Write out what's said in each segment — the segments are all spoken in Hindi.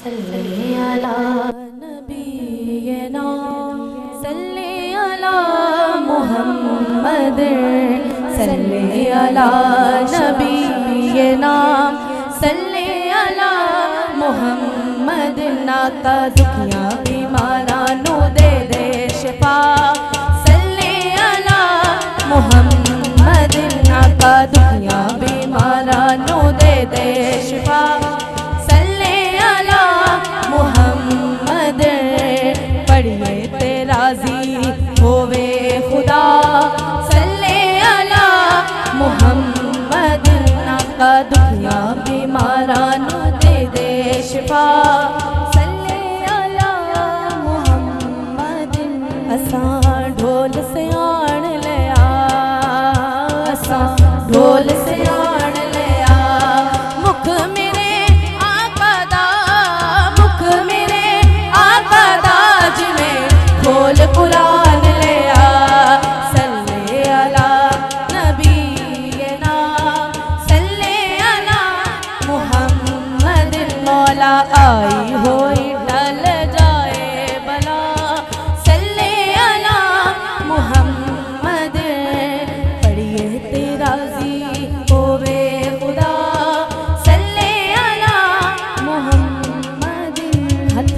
सल्ले अला नबीना सल्ले अला मुहम्मद सल्ले अला नबीना सल्ले अला मुहम्मद नाका दुखिया बीमारा नु दे दे शिफा सल्ले अला मुहम्मद नाका दुखिया बीमारा नु दे दे शिफा पढ़िए ते राजी होवे खुदा सल्ले अला मुहम्मद नाका दुखिया बीमारा नु दे दे शिफा सल्ले अला मुहम्मद असां ढोल से आण लिया असां ढोल से आण लिया मुख मेरे आका दा मुख मेरे आका दा खोल कुरान लिया सल्ले अला नबीना सल्ले अला मुहम्मद मौला आई होई टल जाए बला सल्ले अला मुहम्मद पढ़िए ते राजी होवे खुदा सल्ले अला मुहम्मद हथ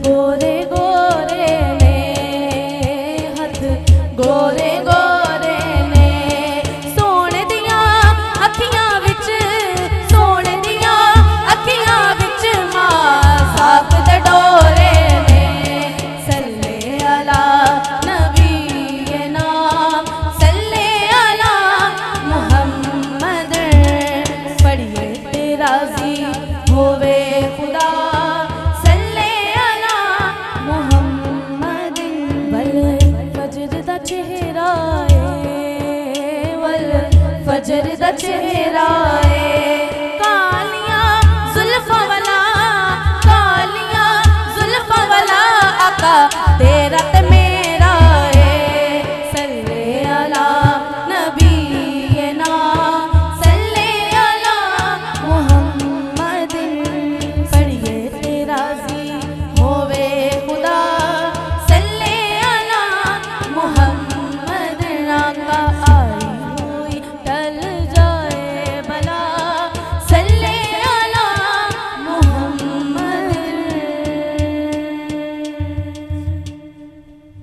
गोरे गोरे गोरे गोरे ने सोने दिया अखियां विच सोने दिया अखियां विच मां साक दे डोरे ने सल्ले अला नबीना सल्ले अला मुहम्मद पढ़िए ते राजी होवे खुदा सल्ले अला मुहम्मद चेहरा वल फजर दा चेहरा